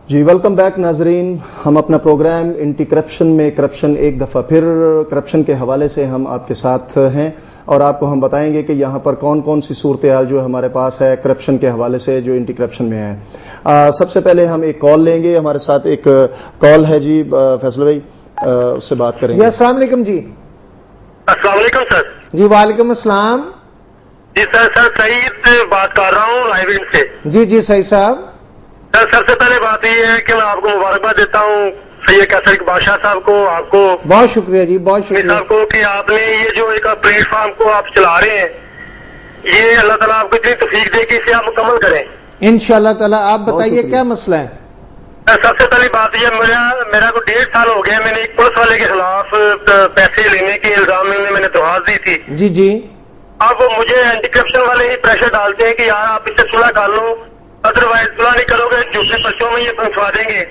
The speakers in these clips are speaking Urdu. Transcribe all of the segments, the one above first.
جی ویلکم بیک ناظرین. ہم اپنا پروگرام اینٹی کرپشن میں کرپشن ایک دفعہ پھر کرپشن کے حوالے سے ہم آپ کے ساتھ ہیں اور آپ کو ہم بتائیں گے کہ یہاں پر کون کون سی صورتحال جو ہمارے پاس ہے کرپشن کے حوالے سے جو اینٹی کرپشن میں ہے. سب سے پہلے ہم ایک کال لیں گے. ہمارے ساتھ ایک کال ہے جی فیصل بھائی, اس سے بات کریں گے. السلام علیکم جی. السلام علیکم سر. جی وعلیکم السلام. جی سر سعید بات کر رہا ہوں رائے گنج سے. جی جی سعید صاحب. سر سب سے پہلے بات یہ ہے کہ میں آپ کو مبارکباد دیتا ہوں سید کیسر بادشاہ صاحب کو, آپ کو بہت شکریہ جی, بہت شکریہ صاحب کو کہ آپ نے یہ جو ایک پلیٹ فارم کو آپ چلا رہے ہیں, یہ اللہ تعالیٰ آپ کو اتنی توفیق دے کہ اسے آپ مکمل کریں انشاءاللہ تعالیٰ. آپ بتائیے کیا مسئلہ ہے؟ سب سے پہلی بات یہ میرا کو 1.5 سال ہو گیا, میں نے ایک پولیس والے کے خلاف پیسے لینے کے الزام میں نے درخواست دی تھی. جی جی. اب مجھے اینٹی کرپشن والے ہی پریشر ڈالتے ہیں کہ یار آپ اس سے صلح کر لو, ادروائز صلح نہیں کرو گے جھوٹے پرچوں میں یہ پہنچوا دیں گے.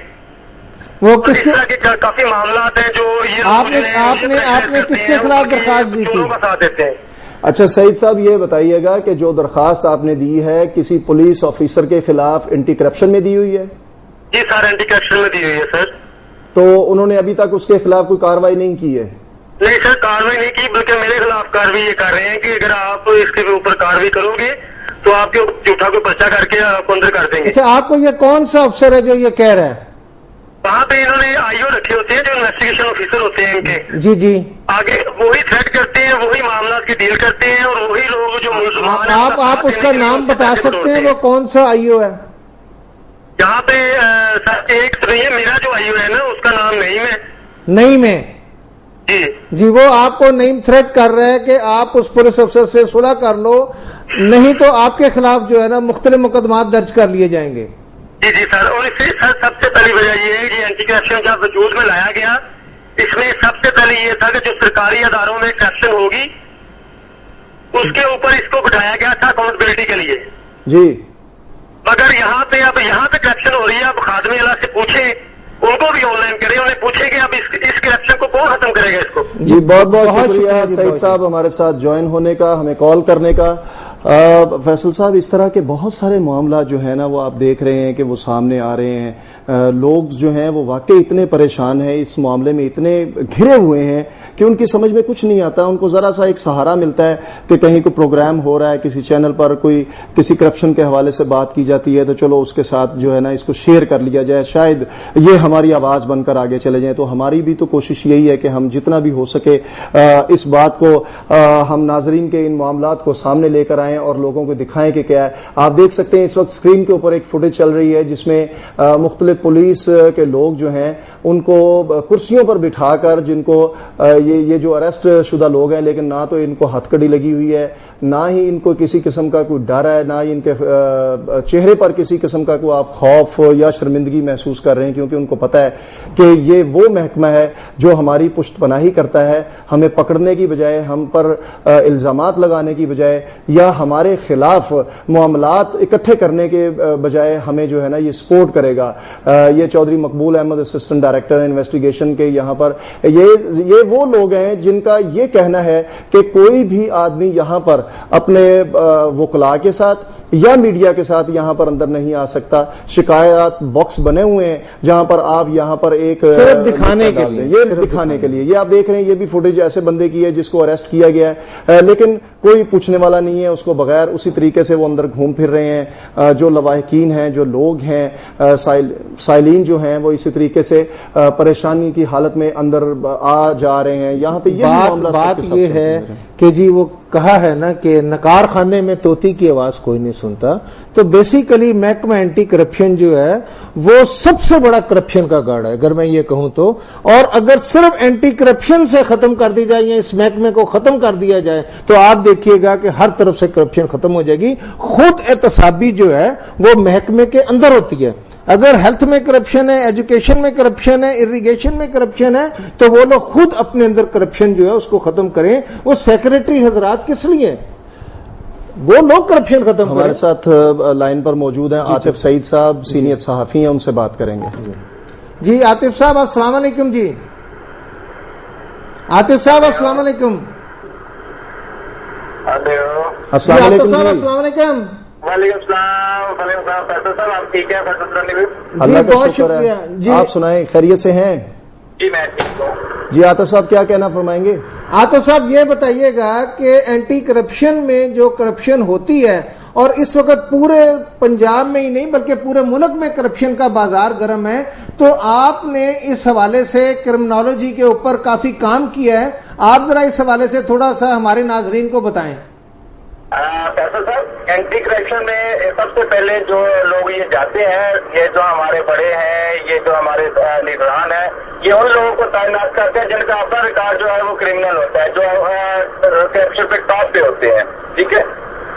وہ کس طرح کے کافی معاملات ہیں جو یہ آپ نے کس کے خلاف درخواست دی تھی؟ ساتھ دیتے ہیں. اچھا سعید صاحب یہ بتائیے گا کہ جو درخواست آپ نے دی ہے کسی پولیس آفیسر کے خلاف اینٹی کرپشن میں دی ہوئی ہے؟ جی سر اینٹی کرپشن میں دی ہوئی ہے سر. تو انہوں نے ابھی تک اس کے خلاف کوئی کارروائی نہیں کی ہے؟ نہیں سر کارروائی نہیں کی, بلکہ میرے خلاف کارروائی یہ کر رہے ہیں کہ اگر آپ اس کے اوپر کارروائی کرو گے تو آپ کے جھوٹا کو پرچہ کر کے آپ کو اندر کر دیں گے. اچھا آپ کو یہ کون سا افسر ہے جو یہ کہہ رہا ہے؟ وہاں پہ انہوں نے آئی او رکھے ہوتے ہیں جو انویسٹیگیشن آفیسر ہوتے ہیں ان کے. جی جی. آگے وہی تھریٹ کرتے ہیں, وہی معاملات کی ڈیل کرتے ہیں, اور وہی لوگ جو ملزمان ہیں. آپ اس کا نام بتا سکتے ہیں وہ کون سا آئی او ہے؟ یہاں پہ ایک تو نہیں ہے, میرا جو آئی او ہے نا اس کا نام نعیم ہے. نعیم ہے جی جی. وہ آپ کو نعیم تھریٹ کر رہا ہے کہ آپ اس پولیس افسر سے صلح کر لو, نہیں تو آپ کے خلاف جو ہے نا مختلف مقدمات درج کر لیے جائیں گے. جی جی سر. اور اس سے سب سے پہلی وجہ یہ ہے کہ اینٹی کرپشن کا وجود میں لایا گیا, اس میں سب سے پہلے یہ تھا کہ جو سرکاری اداروں میں کرپشن ہوگی اس کے اوپر اس کو بٹھایا گیا تھا اکاؤنٹبلٹی کے لیے. جی. مگر یہاں پہ کرپشن ہو رہی ہے. اب خادم اللہ سے پوچھیں, ان کو بھی آن لائن کریں, انہیں پوچھیں کہ اب اس کرپشن کو کون ختم کرے گا اس کو. جی بہت بہت شکریہ سعید صاحب ہمارے ساتھ جوائن ہونے کا, ہمیں کال کرنے کا. فیصل صاحب اس طرح کے بہت سارے معاملات جو ہیں نا وہ آپ دیکھ رہے ہیں کہ وہ سامنے آ رہے ہیں. لوگ جو ہیں وہ واقعی اتنے پریشان ہیں اس معاملے میں, اتنے گھرے ہوئے ہیں کہ ان کی سمجھ میں کچھ نہیں آتا. ان کو ذرا سا ایک سہارا ملتا ہے کہ کہیں کوئی پروگرام ہو رہا ہے کسی چینل پر, کوئی کسی کرپشن کے حوالے سے بات کی جاتی ہے تو چلو اس کے ساتھ جو ہے نا اس کو شیئر کر لیا جائے, شاید یہ ہماری آواز بن کر آگے چلے جائیں. تو ہماری بھی تو کوشش یہی ہے کہ ہم جتنا بھی ہو سکے اس بات کو ہم ناظرین کے ان معاملات کو سامنے لے کر آئیں اور لوگوں کو دکھائیں کہ کیا ہے. آپ دیکھ سکتے ہیں اس وقت اسکرین کے اوپر ایک فوٹیج چل رہی ہے جس میں مختلف پولیس کے لوگ جو ہیں ان کو کرسیوں پر بٹھا کر, جن کو یہ جو اریسٹ شدہ لوگ ہیں لیکن نہ تو ان کو ہتھ کڑی لگی ہوئی ہے, نہ ہی ان کو کسی قسم کا کوئی ڈر ہے, نہ ہی ان کے چہرے پر کسی قسم کا کوئی آپ خوف یا شرمندگی محسوس کر رہے ہیں, کیونکہ ان کو پتہ ہے کہ یہ وہ محکمہ ہے جو ہماری پشت پناہی کرتا ہے. ہمیں پکڑنے کی بجائے, ہم پر الزامات لگانے کی بجائے یا ہمارے خلاف معاملات اکٹھے کرنے کے بجائے ہمیں جو ہے نا یہ سپورٹ کرے گا. یہ چودھری مقبول احمد اسسٹنٹ ڈائریکٹر انویسٹیگیشن کے یہاں پر یہ وہ لوگ ہیں جن کا یہ کہنا ہے کہ کوئی بھی آدمی یہاں پر اپنے وکلاء کے ساتھ یا میڈیا کے ساتھ یہاں پر اندر نہیں آ سکتا. شکایات باکس بنے ہوئے ہیں جہاں پر آپ یہاں پر ایک صرف دکھانے کے لیے یہ آپ دیکھ رہے ہیں, یہ بھی فوٹیج ایسے بندے کی ہے جس کو اریسٹ کیا گیا ہے لیکن کوئی پوچھنے والا نہیں ہے اس کو, بغیر اسی طریقے سے وہ اندر گھوم پھر رہے ہیں. جو لواحقین ہیں, جو لوگ ہیں, سائلین جو ہیں وہ اسی طریقے سے پریشانی کی حالت میں اندر آ جا رہے ہیں. یہاں پہ بات یہ ہے کہ جی وہ کہا ہے نا کہ نکار خانے میں طوطی کی آواز کوئی نہیں سنتا. تو بیسیکلی محکمہ اینٹی کرپشن جو ہے وہ سب سے بڑا کرپشن کا گاڑ ہے اگر میں یہ کہوں تو. اور اگر صرف اینٹی کرپشن سے ختم کر دی جائے یا اس محکمے کو ختم کر دیا جائے تو آپ دیکھیے گا کہ ہر طرف سے کرپشن ختم ہو جائے گی. خود احتسابی جو ہے وہ محکمے کے اندر ہوتی ہے. اگر ہیلتھ میں کرپشن ہے, ایجوکیشن میں کرپشن ہے, اریگیشن میں کرپشن ہے تو وہ لوگ خود اپنے اندر کرپشن جو ہے اس کو ختم کریں. وہ سیکریٹری حضرات کس لیے, وہ لوگ کرپشن ختم کریں. ہمارے ساتھ لائن پر موجود ہیں عاطف سعید صاحب, سینئر صحافی ہیں, ان سے بات کریں گے. جی عاطف صاحب السلام علیکم. جی عاطف صاحب السلام علیکم. ہلو السلام علیکم. السلام علیکم. وعلیکم السلام فیصل صاحب، آپ ٹھیک ہیں؟ فیصل صاحب اللہ کا بہت شکر ہے. شکریہ. آپ سنائیں، خیریت سے ہیں؟ جی میں ٹھیک ہوں. جی عاطف صاحب کیا کہنا فرمائیں گے؟ عاطف صاحب یہ بتائیے گا کہ اینٹی کرپشن میں جو کرپشن ہوتی ہے، اور اس وقت پورے پنجاب میں ہی نہیں بلکہ پورے ملک میں کرپشن کا بازار گرم ہے، تو آپ نے اس حوالے سے کرمنالوجی کے اوپر کافی کام کیا ہے، آپ ذرا اس حوالے سے تھوڑا سا ہمارے ناظرین کو بتائیں. فیصل صاحب، اینٹی کرپشن میں سب سے پہلے جو لوگ یہ جاتے ہیں، یہ جو ہمارے بڑے ہیں، یہ جو ہمارے نگران ہیں، یہ ان لوگوں کو تعینات کرتے ہیں جن کا اپنا ریکارڈ جو ہے وہ کرمنل ہوتا ہے، جو کرپشن پہ ٹاپ پہ ہوتے ہیں. ٹھیک ہے،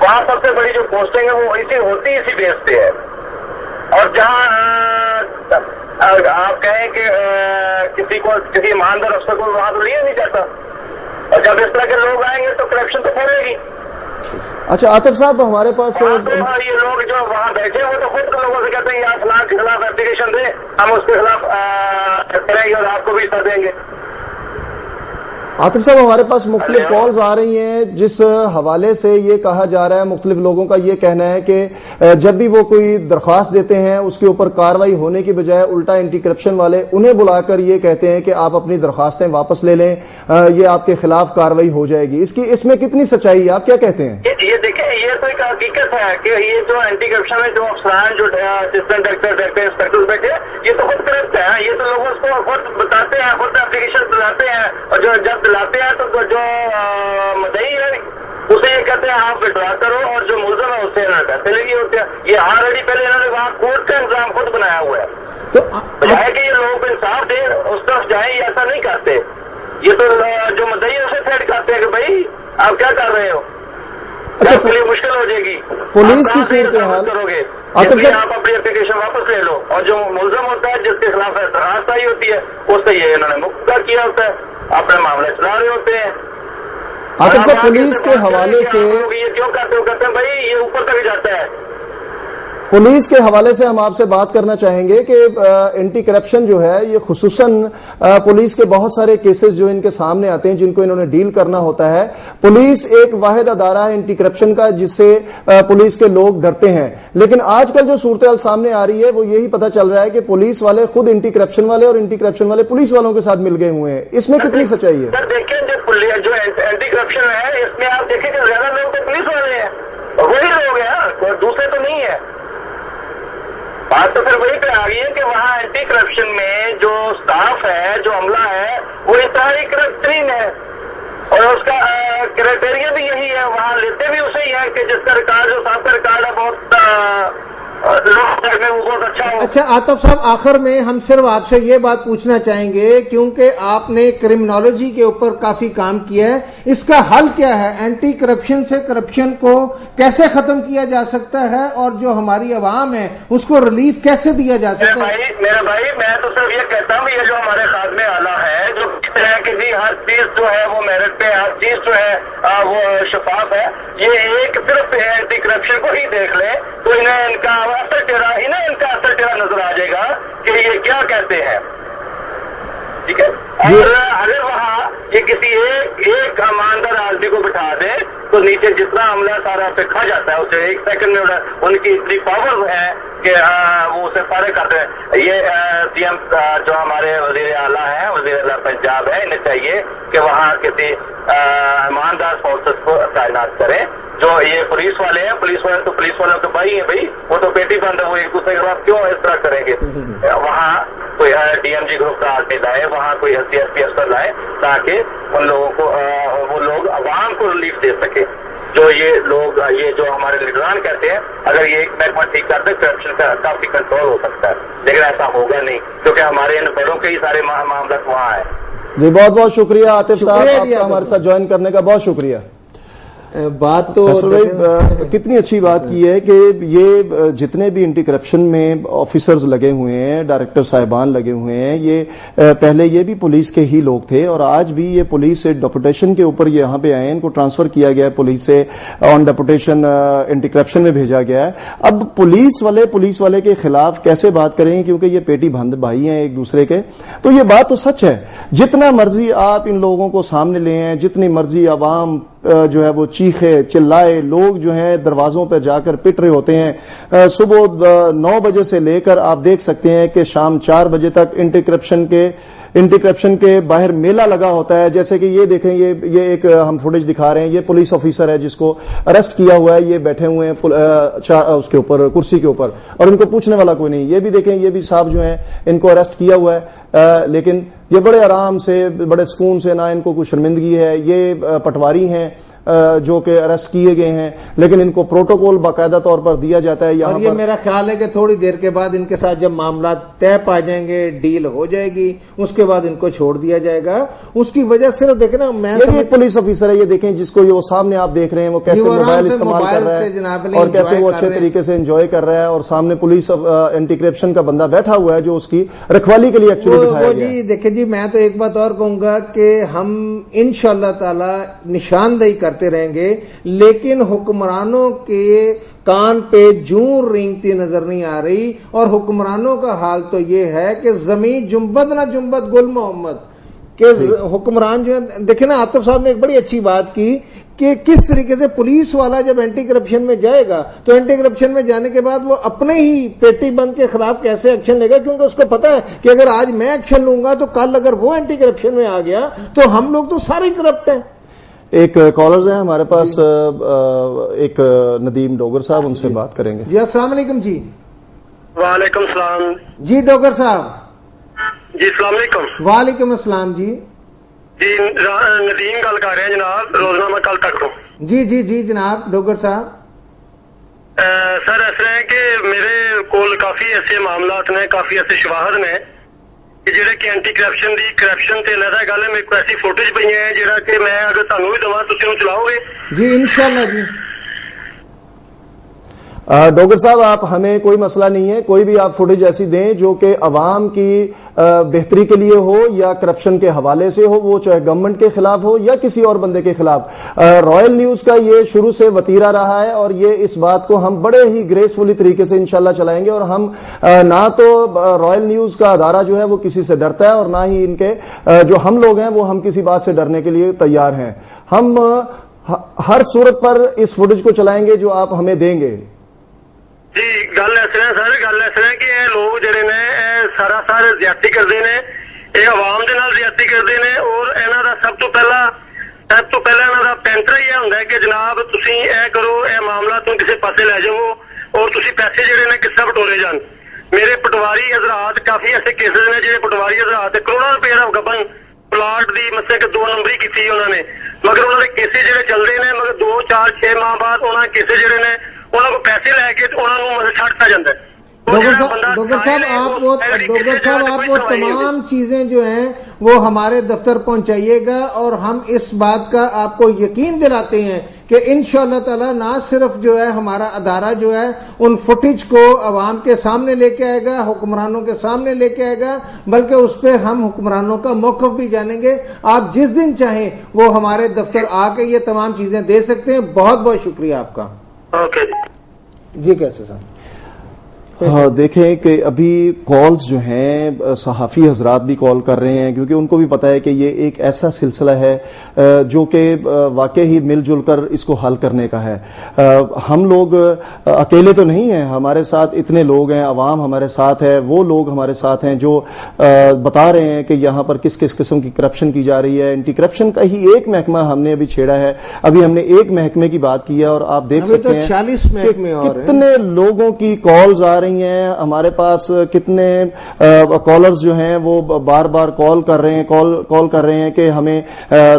وہاں سب سے بڑی جو پوسٹنگ ہے وہ اسی بیس پہ ہے. اور جہاں آپ کہیں کہ کسی ایماندار افسر کو وہاں تو لیا نہیں جاتا، اور جب اس طرح کے لوگ آئیں گے تو کرپشن تو پھیلے گی. اچھا عاطف صاحب، ہمارے پاس یہ لوگ جو وہاں بیٹھے ہوئے تو خود لوگوں سے کہتے ہیں آپ فلاں کے خلاف اپلیکیشن دیں، ہم اس کے خلاف کریں گے اور آپ کو بھی حصہ دیں گے. عاطف صاحب، ہمارے پاس مختلف کالز آ رہی ہیں جس حوالے سے یہ کہا جا رہا ہے، مختلف لوگوں کا یہ کہنا ہے کہ جب بھی وہ کوئی درخواست دیتے ہیں اس کے اوپر کارروائی ہونے کی بجائے الٹا اینٹی کرپشن والے انہیں بلا کر یہ کہتے ہیں کہ آپ اپنی درخواستیں واپس لے لیں، یہ آپ کے خلاف کارروائی ہو جائے گی. اس میں کتنی سچائی ہے، آپ کیا کہتے ہیں؟ یہ دیکھیں، یہ تو ایک حقیقت ہے کہ یہ جو اینٹی کرپشن میں جو افسران جو اسسٹنٹ ڈائریکٹر انسپیکٹر بیٹھے، یہ تو خود کرپٹ ہے. یہ تو لوگوں کو خود بتاتے ہیں، خود اپلیکیشن دلاتے ہیں، اور جب دلاتے ہیں تو جو مدعی ہے اسے یہ کہتے ہیں آپ وڈرا کرو، اور جو ملزم ہے اسے پیسے لے لیے ہوتے ہیں. یہ آلریڈی پہلے انہوں نے وہاں کورٹ کا انتظام خود بنایا ہوا ہے. بجائے کہ یہ لوگوں کو انصاف دیں اس طرف جائیں، یہ ایسا نہیں کرتے. یہ تو جو مدعی ہے اسے تھریٹ کرتے ہیں کہ بھائی آپ کیا کر رہے ہو، آپ کے لیے مشکل ہو جائے گی، پولیس کی صورتحال کرو گے، آپ اپنی اپلیکیشن واپس لے لو. اور جو ملزم ہوتا ہے جس کے خلاف درخواست آئی ہوتی ہے اس سے یہ انہوں نے مقدہ کیا ہوتا ہے، اپنے معاملے چلا رہے ہوتے ہیں. عاطف صاحب، پولیس کے حوالے سے یہ کیوں کرتے ہو؟ کہتے ہیں بھائی یہ اوپر تک جاتا ہے. پولیس کے حوالے سے ہم آپ سے بات کرنا چاہیں گے کہ اینٹی کرپشن جو ہے یہ خصوصاً پولیس کے بہت سارے کیسز جو ان کے سامنے آتے ہیں جن کو انہوں نے ڈیل کرنا ہوتا ہے. پولیس ایک واحد ادارہ ہے اینٹی کرپشن کا جس سے پولیس کے لوگ ڈرتے ہیں، لیکن آج کل جو صورتحال سامنے آ رہی ہے وہ یہی پتہ چل رہا ہے کہ پولیس والے خود اینٹی کرپشن والے اور اینٹی کرپشن والے پولیس والوں کے ساتھ مل گئے ہوئے ہیں. اس میں کتنی سچائی ہے؟ دیکھیں جو اینٹی کرپشن ہے اس میں آپ دیکھیں کہ زیادہ لوگ تو پولیس والے ہیں، وہی لوگ ہیں، دوسرے تو نہیں ہے. بات تو پھر وہی پہ آ گئی ہے کہ وہاں اینٹی کرپشن میں جو سٹاف ہے، جو عملہ ہے، وہ انتہائی کرپٹرین ہے، اور اس کا کرائٹیریا بھی یہی ہے. وہاں لیتے بھی اسے ہی ہے کہ جس کا ریکارڈ، جو صاحب کا ریکارڈ ہے بہت اچھا ہو. اچھا عاطف صاحب، آخر میں ہم صرف آپ سے یہ بات پوچھنا چاہیں گے، کیونکہ آپ نے کرمنالوجی کے اوپر کافی کام کیا ہے، اس کا حل کیا ہے؟ اینٹی کرپشن سے کرپشن کو کیسے ختم کیا جا سکتا ہے، اور جو ہماری عوام ہے اس کو ریلیف کیسے دیا جا سکتا ہے؟ میرا بھائی، میں تو صرف یہ کہتا ہوں، یہ جو ہمارے خادم اعلیٰ ہے جو کہتے ہیں کہ جی ہر چیز جو ہے وہ میرٹ پہ، ہر چیز جو ہے وہ شفاف ہے، یہ ایک صرف اینٹی کرپشن کو ہی دیکھ لیں تو ان کا اثر ٹیرا نظر آ جائے گا کہ یہ کیا کہتے ہیں. ٹھیک ہے، اور اگر وہاں یہ کسی ایک ایماندار آدمی کو بٹھا دے تو نیچے جتنا عملہ سارا پہ کھا جاتا ہے، اسے ایک سیکنڈ میں ان کی اتنی پاور ہے کہ وہ اسے فارغ کرتے ہیں. یہ سی ایم جو ہمارے وزیر اعلیٰ ہیں، وزیر اعلیٰ پنجاب ہے، انہیں چاہیے کہ وہاں کسی ایماندار فورسز کو تعینات کریں. جو یہ پولیس والے ہیں، پولیس والے تو پولیس والوں کے بھائی ہیں بھائی، وہ تو بیٹی بند ہے، وہ ایک دوسرے کے بعد کیوں اس طرح کریں گے؟ وہاں کوئی ڈی ایم جی گروپ کا آدمی لائے، وہاں کوئی ایس پی افسر لائے تاکہ ان لوگوں کو وہ لوگ عوام کو ریلیف دے سکے. جو یہ لوگ، یہ جو ہمارے لیڈران کہتے ہیں اگر یہ ایک محکمہ ٹھیک کرتے کرپشن کا کافی کنٹرول ہو سکتا ہے، لیکن ایسا ہوگا نہیں کیونکہ ہمارے ان بڑوں کے ہی سارے معاملات وہاں ہیں. جی بہت بہت شکریہ عاطف صاحب، آپ کا ہمارے ساتھ جوائن کرنے کا بہت شکریہ. بات تو کتنی اچھی بات کی ہے کہ یہ جتنے بھی اینٹی کرپشن میں آفیسرز لگے ہوئے ہیں، ڈائریکٹر صاحبان لگے ہوئے ہیں، یہ پہلے یہ بھی پولیس کے ہی لوگ تھے اور آج بھی یہ پولیس سے ڈیپوٹیشن کے اوپر یہاں پہ آئے ہیں، ان کو ٹرانسفر کیا گیا ہے پولیس سے آن ڈیپوٹیشن اینٹی کرپشن میں بھیجا گیا ہے. اب پولیس والے کے خلاف کیسے بات کریں گے کیونکہ یہ پیٹی بند بھائی ہیں ایک دوسرے کے. تو یہ بات تو سچ ہے، جتنا مرضی آپ ان لوگوں کو سامنے لے ہیں، جتنی مرضی عوام جو ہے وہ چیخے چلائے، لوگ جو ہیں دروازوں پہ جا کر پٹ رہے ہوتے ہیں. صبح 9 بجے سے لے کر آپ دیکھ سکتے ہیں کہ شام 4 بجے تک اینٹی کرپشن کے باہر میلہ لگا ہوتا ہے. جیسے کہ یہ دیکھیں، یہ ایک ہم فوٹیج دکھا رہے ہیں، یہ پولیس آفیسر ہے جس کو اریسٹ کیا ہوا ہے. یہ بیٹھے ہوئے ہیں اس کے اوپر، کرسی کے اوپر، اور ان کو پوچھنے والا کوئی نہیں. یہ بھی دیکھیں، یہ بھی صاحب جو ہیں ان کو اریسٹ کیا ہوا ہے، لیکن یہ بڑے آرام سے، بڑے سکون سے، نہ ان کو کوئی شرمندگی ہے. یہ پٹواری ہیں جو کہ اریسٹ کیے گئے ہیں، لیکن ان کو پروٹوکول باقاعدہ طور پر دیا جاتا ہے. یہاں اور یہ میرا خیال ہے کہ تھوڑی دیر کے بعد ان کے ساتھ جب معاملات طے پا جائیں گے، ڈیل ہو جائے گی، اس کے بعد ان کو چھوڑ دیا جائے گا. اس کی وجہ صرف دیکھیں نا، میں یہ بھی ایک پولیس آفیسر ہے، یہ دیکھیں جس کو وہ سامنے آپ دیکھ رہے ہیں، وہ کیسے موبائل استعمال کر رہا ہے اور کیسے وہ اچھے طریقے سے انجوائے کر رہا ہے، اور سامنے پولیس اینٹی کرپشن کا بندہ بیٹھا ہوا ہے جو اس کی رکھوالی کے لیے ایکچولی بٹھایا گیا ہے. جی دیکھیں جی، میں تو ایک بات اور کہوں گا کہ ہم انشاءاللہ تعالی نشاندہی کرتے رہیں گے، لیکن حکمرانوں کے کان پہ جوں رینگتی نظر نہیں آ رہی. اور حکمرانوں کا حال تو یہ ہے کہ زمین جنبت نہ جنبت گل محمد کہ حکمران جو ہے. دیکھیں نا، عاطف صاحب نے ایک بڑی اچھی بات کی کہ کس طریقے سے پولیس والا جب اینٹی کرپشن میں جائے گا تو اینٹی کرپشن میں جانے کے بعد وہ اپنے ہی پیٹی بند کے خلاف کیسے ایکشن لے گا، کیونکہ اس کو پتا ہے کہ اگر آج میں ایکشن لوں گا تو کل اگر وہ اینٹی کرپشن میں آ گیا تو ہم لوگ تو سارے کرپٹ ہیں. ایک کالرز ہیں ہمارے پاس، ایک ندیم ڈوگر صاحب، ان سے بات کریں گے. جی السلام علیکم. جی وعلیکم السلام. جی ڈوگر صاحب. جی السلام علیکم. وعلیکم السلام. جی جی ندیم گل کر رہے ہیں جناب، روزنامہ کل تک. جی جی جی جناب ڈوگر صاحب. سر ایسا ہے کہ میرے کول کافی ایسے معاملات نے، کافی ایسے شواہد نے کہ جڑے کہ اینٹی کرپشن تے علیحدہ گل ہے. میرے کو ایسی فوٹیج پئی ہیں جڑا کہ میں اگر تانوں بھی دواں تسی انہوں چلاؤ گے؟ جی انشاءاللہ. جی ڈوگر صاحب، آپ ہمیں کوئی مسئلہ نہیں ہے، کوئی بھی آپ فوٹیج ایسی دیں جو کہ عوام کی بہتری کے لیے ہو یا کرپشن کے حوالے سے ہو، وہ چاہے گورنمنٹ کے خلاف ہو یا کسی اور بندے کے خلاف. رائل نیوز کا یہ شروع سے وتیرہ رہا ہے، اور یہ اس بات کو ہم بڑے ہی گریسفلی طریقے سے انشاءاللہ چلائیں گے. اور ہم نہ تو رائل نیوز کا ادارہ جو ہے وہ کسی سے ڈرتا ہے، اور نہ ہی ان کے جو ہم لوگ ہیں وہ ہم کسی بات سے ڈرنے کے لیے تیار ہیں. ہم ہر صورت پر اس فوٹیج کو چلائیں گے جو آپ ہمیں دیں گے. جی گل اس طرح سر، گل اس طرح کہ یہ لوگ جڑے نے سراسر زیادتی کرتے ہیں، یہ عوام دے نال زیادتی کرتے ہیں. اور انہاں دا سب تو پہلا انہاں دا پینٹر یہ ہوندا ہے کہ جناب تسی اے کرو، اے معاملہ تم کسی پاسے لے جاؤ اور تسی پیسے جڑے نے کس طرح بٹورے جان. میرے پٹواری حضرات کافی ایسے کیسز نے جڑے پٹواری حضرات کروڑوں روپے دا گبن پلاٹ دی مسئلے کہ 2 نمبری کی انہوں نے، مگر انہوں نے کیسے جڑے چلتے ہیں، مگر 2 4 6 ماہ بعد انہوں نے کیسے جڑے نے انہوں کو پیسے لے کے انہوں نے چھڑتا جاتا ہے. ڈوگر صاحب آپ وہ تمام چیزیں جو ہیں وہ ہمارے دفتر پہنچائیے گا، اور ہم اس بات کا آپ کو یقین دلاتے ہیں کہ انشاءاللہ تعالی نہ صرف جو ہے ہمارا ادارہ جو ہے ان فوٹیج کو عوام کے سامنے لے کے آئے گا، حکمرانوں کے سامنے لے کے آئے گا، بلکہ اس پہ ہم حکمرانوں کا موقف بھی جانیں گے. آپ جس دن چاہیں وہ ہمارے دفتر آ کے یہ تمام چیزیں دے سکتے ہیں. بہت بہت شکریہ آپ کا. جی کیسے صاحب؟ دیکھیں کہ ابھی کالز جو ہیں صحافی حضرات بھی کال کر رہے ہیں، کیونکہ ان کو بھی پتا ہے کہ یہ ایک ایسا سلسلہ ہے جو کہ واقعی ہی مل جل کر اس کو حل کرنے کا ہے. ہم لوگ اکیلے تو نہیں ہیں، ہمارے ساتھ اتنے لوگ ہیں، عوام ہمارے ساتھ ہے، وہ لوگ ہمارے ساتھ ہیں جو بتا رہے ہیں کہ یہاں پر کس کس قسم کی کرپشن کی جا رہی ہے. اینٹی کرپشن کا ہی ایک محکمہ ہم نے ابھی چھیڑا ہے، ابھی ہم نے ایک محکمے کی بات کی ہے، اور آپ دیکھ سکتے ہیں 40 محکمے اور کتنے لوگوں کی کالز آ رہی ہیں. ہمارے پاس کتنے کالرز جو ہیں وہ بار بار کال کر رہے ہیں کہ ہمیں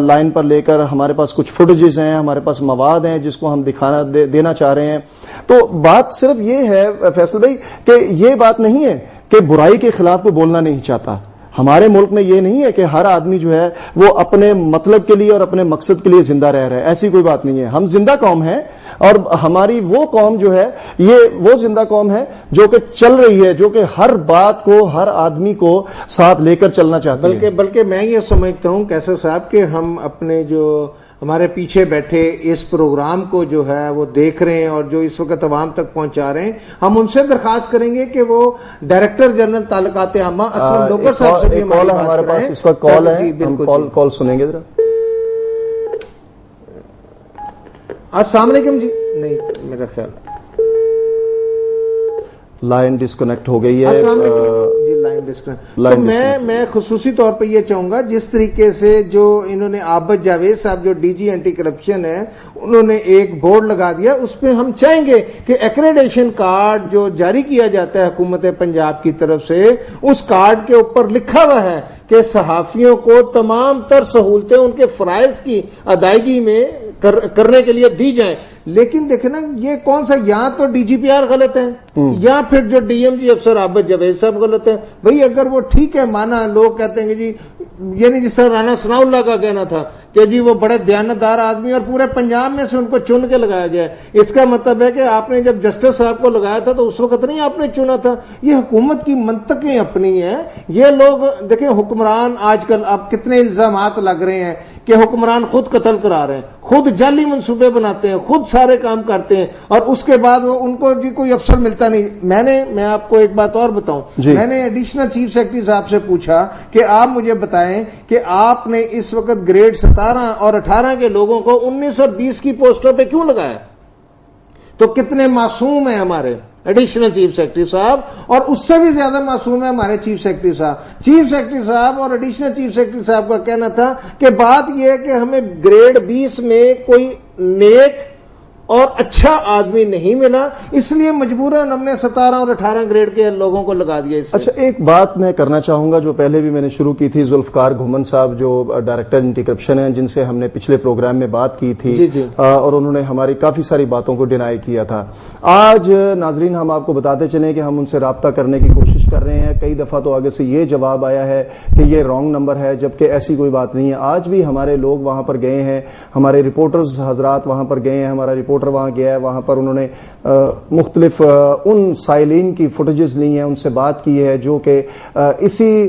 لائن پر لے کر، ہمارے پاس کچھ فوٹیجز ہیں، ہمارے پاس مواد ہیں جس کو ہم دینا چاہ رہے ہیں. تو بات صرف یہ ہے فیصل بھائی کہ یہ بات نہیں ہے کہ برائی کے خلاف کوئی بولنا نہیں چاہتا. ہمارے ملک میں یہ نہیں ہے کہ ہر آدمی جو ہے وہ اپنے مطلب کے لیے اور اپنے مقصد کے لیے زندہ رہ رہا ہے. ایسی کوئی بات نہیں ہے. ہم زندہ قوم ہیں، اور ہماری وہ قوم جو ہے یہ وہ زندہ قوم ہے جو کہ چل رہی ہے، جو کہ ہر بات کو، ہر آدمی کو ساتھ لے کر چلنا چاہتی ہے. بلکہ میں یہ سمجھتا ہوں کیسر صاحب کہ ہم اپنے جو ہمارے پیچھے بیٹھے اس پروگرام کو جو ہے وہ دیکھ رہے ہیں اور جو اس وقت عوام تک پہنچا رہے ہیں، ہم ان سے درخواست کریں گے کہ وہ ڈائریکٹر جنرل تعلقات عامہ اسلم ڈوگر صاحب سے بھی ہمارے پاس اس وقت کال ہے، ہم کال سنیں گے ذرا. السلام علیکم جی. نہیں میرا خیال لائن ڈسکنیکٹ ہو گئی ہے. السلام علیکم جی. Line disconnect. تو میں خصوصی طور پہ یہ چاہوں گا جس طریقے سے جو انہوں نے عابد جاوید صاحب جو ڈی جی اینٹی کرپشن ہے انہوں نے ایک بورڈ لگا دیا, اس پہ ہم چاہیں گے کہ ایکریڈیشن کارڈ جو جاری کیا جاتا ہے حکومت پنجاب کی طرف سے, اس کارڈ کے اوپر لکھا ہوا ہے کہ صحافیوں کو تمام تر سہولتیں ان کے فرائض کی ادائیگی میں کرنے کے لیے دی جائیں. لیکن دیکھیں نا یہ کون سا, یا تو ڈی جی پی آر غلط ہے یا پھر جو ڈی ایم جی افسر عابد جاوید صاحب غلط ہے. بھئی اگر وہ ٹھیک ہے مانا, لوگ کہتے ہیں کہ جی یعنی جس طرح رانا ثناء اللہ کا کہنا تھا کہ جی وہ بڑے دیانتدار آدمی اور پورے پنجاب میں سے ان کو چن کے لگایا گیا ہے, اس کا مطلب ہے کہ آپ نے جب جسٹس صاحب کو لگایا تھا تو اس وقت نہیں آپ نے چنا تھا. یہ حکومت کی منطقیں اپنی ہیں. یہ لوگ دیکھیں حکمران آج کل اب کتنے الزامات لگ رہے ہیں کہ حکمران خود قتل کرا رہے ہیں, خود جعلی منصوبے بناتے ہیں, خود سارے کام کرتے ہیں اور اس کے بعد وہ ان کو جی کوئی افسر ملتا نہیں. میں آپ کو ایک بات اور بتاؤں, میں نے ایڈیشنل چیف سیکرٹری صاحب سے پوچھا کہ آپ مجھے بتائیں کہ آپ نے اس وقت گریڈ 17 اور 18 کے لوگوں کو 19 اور 20 کی پوسٹوں پہ کیوں لگایا؟ تو کتنے معصوم ہیں ہمارے ایڈیشنل چیف سیکرٹری صاحب, اور اس سے بھی زیادہ معصوم ہے ہمارے چیف سیکرٹری صاحب. چیف سیکرٹری صاحب اور ایڈیشنل چیف سیکرٹری صاحب کا کہنا تھا کہ بات یہ ہے کہ ہمیں گریڈ 20 میں کوئی نیک اور اچھا آدمی نہیں ملا, اس لیے مجبوراً ہم نے 17 اور 18 گریڈ کے لوگوں کو لگا دیا. اچھا ایک بات میں کرنا چاہوں گا جو پہلے بھی میں نے شروع کی تھی. ذوالفقار گھمن صاحب جو ڈائریکٹر اینٹی کرپشن ہیں, جن سے ہم نے پچھلے پروگرام میں بات کی تھی اور انہوں نے ہماری کافی ساری باتوں کو ڈینائی کیا تھا. آج ناظرین ہم آپ کو بتاتے چلیں کہ ہم ان سے رابطہ کرنے کی کوشش کر رہے ہیں. کئی دفعہ تو آگے سے یہ جواب آیا ہے کہ یہ رانگ نمبر ہے, جبکہ ایسی کوئی بات نہیں ہے. آج بھی ہمارے لوگ وہاں پر گئے ہیں, ہمارے رپورٹرز حضرات وہاں پر گئے ہیں, ہمارا رپورٹر وہاں گیا ہے, وہاں پر انہوں نے مختلف ان سائلین کی فوٹیجز لی ہیں, ان سے بات کی ہے جو کہ اسی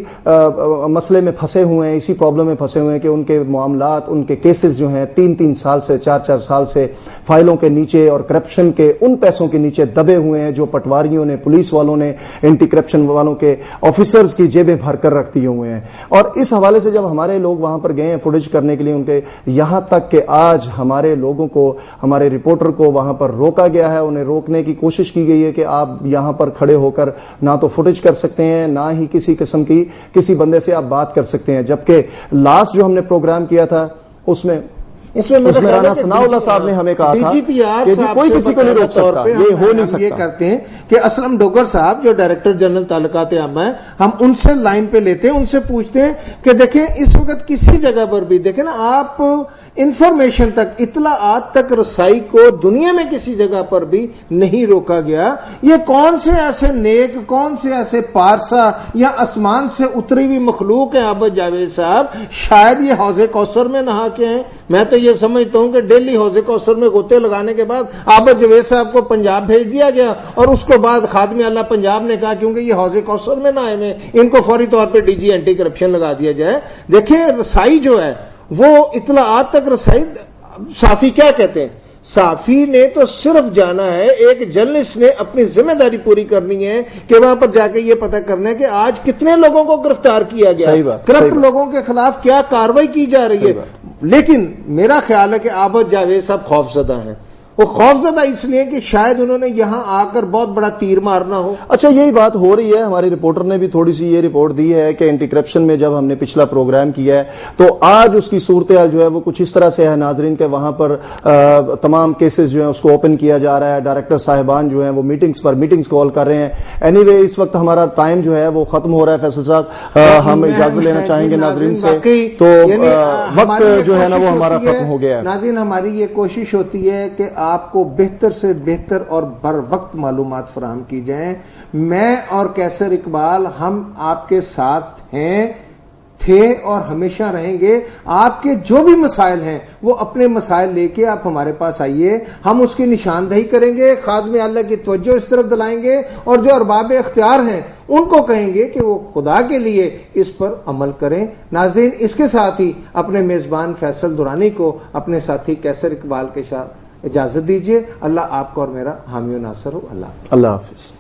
مسئلے میں پھنسے ہوئے ہیں, اسی پرابلم میں پھنسے ہوئے ہیں کہ ان کے معاملات, ان کے کیسز جو ہیں 3 سال سے 4 سال سے فائلوں کے نیچے اور کرپشن کے ان پیسوں کے نیچے دبے ہوئے ہیں جو پٹواریوں نے, پولیس والوں نے, اینٹی کرپشن والوں کے آفیسرز کی جیبیں بھر کر رکھ دیے ہوئے ہیں. اور اس حوالے سے جب ہمارے لوگ وہاں پر گئے ہیں فوٹیج کرنے کے لیے ان کے, یہاں تک کہ آج ہمارے لوگوں کو, ہمارے رپورٹر کو وہاں پر روکا گیا ہے, انہیں روکنے کی کوشش کی گئی ہے کہ آپ یہاں پر کھڑے ہو کر نہ تو فوٹیج کر سکتے ہیں, نہ ہی کسی قسم کی کسی بندے سے آپ بات کر سکتے ہیں. جبکہ لاسٹ جو ہم نے پروگرام کیا تھا اس میں رانا ثناء اللہ صاحب نے ہمیں کہا تھا کہ کوئی کسی کو نہیں روک سکتا, یہ ہو نہیں سکتا. یہ کرتے ہیں کہ اسلم ڈوگر صاحب جو ڈائریکٹر جنرل تعلقات عامہ ہیں, ہم ان سے لائن پہ لیتے ہیں, ان سے پوچھتے ہیں کہ دیکھیں اس وقت کسی جگہ پر بھی دیکھیں نا آپ انفارمیشن تک, اطلاعات تک رسائی کو دنیا میں کسی جگہ پر بھی نہیں روکا گیا. یہ کون سے ایسے نیک, کون سے ایسے پارسا یا آسمان سے اتری ہوئی مخلوق ہے عابد جاوید صاحب, شاید یہ حوض کوثر میں نہا کے ہیں. میں تو یہ سمجھتا ہوں کہ ڈیلی حوض کوثر میں غوطے لگانے کے بعد عابد جاوید صاحب کو پنجاب بھیج دیا گیا اور اس کے بعد خادم اعلیٰ پنجاب نے کہا کیونکہ یہ حوض کوثر میں نہ آئے ہیں ان کو فوری طور پہ ڈی جی اینٹی کرپشن لگا دیا جائے. دیکھیں رسائی جو ہے وہ اطلاعات تک رسائی, صحافی کیا کہتے ہیں, صحافی نے تو صرف جانا ہے, ایک جرنلسٹ نے اپنی ذمہ داری پوری کرنی ہے کہ وہاں پر جا کے یہ پتہ کرنا ہے کہ آج کتنے لوگوں کو گرفتار کیا گیا, کرپٹ لوگوں کے خلاف کیا کارروائی کی جا رہی ہے. لیکن میرا خیال ہے کہ عابد جاوید صاحب خوفزدہ ہیں. وہ خوفزدہ اس لیے کہ شاید انہوں نے یہاں آ کر بہت بڑا تیر مارنا ہو. اچھا یہی بات ہو رہی ہے, ہمارے رپورٹر نے بھی تھوڑی سی یہ رپورٹ دی ہے کہ اینٹی کرپشن میں جب ہم نے پچھلا پروگرام کیا ہے تو آج اس کی صورتحال جو ہے وہ کچھ اس طرح سے ہے ناظرین کہ وہاں پر تمام کیسز جو ہیں اس کو اوپن کیا جا رہا ہے. ڈائریکٹر صاحبان جو ہیں وہ میٹنگز کال کر رہے ہیں. اینی وے اس وقت ہمارا ٹائم جو ہے وہ ختم ہو رہا ہے. فیصل صاحب ہم اجازت لینا چاہیں گے ناظرین سے, تو وقت جو ہے نا وہ ہمارا ختم ہو گیا ہے. ناظرین ہماری یہ کوشش ہوتی ہے کہ آپ کو بہتر سے بہتر اور بر وقت معلومات فراہم کی جائیں. میں اور کیسر اقبال ہم آپ کے ساتھ ہیں, تھے اور ہمیشہ رہیں گے. آپ کے جو بھی مسائل ہیں وہ اپنے مسائل لے کے آپ ہمارے پاس آئیے, ہم اس کی نشاندہی کریں گے, خادم اللہ کی توجہ اس طرف دلائیں گے اور جو ارباب اختیار ہیں ان کو کہیں گے کہ وہ خدا کے لیے اس پر عمل کریں. ناظرین اس کے ساتھ ہی اپنے میزبان فیصل درانی کو اپنے ساتھی کیسر اقبال کے ساتھ اجازت دیجیے. اللہ آپ کو اور میرا حامی و ناصر ہو. اللہ حافظ.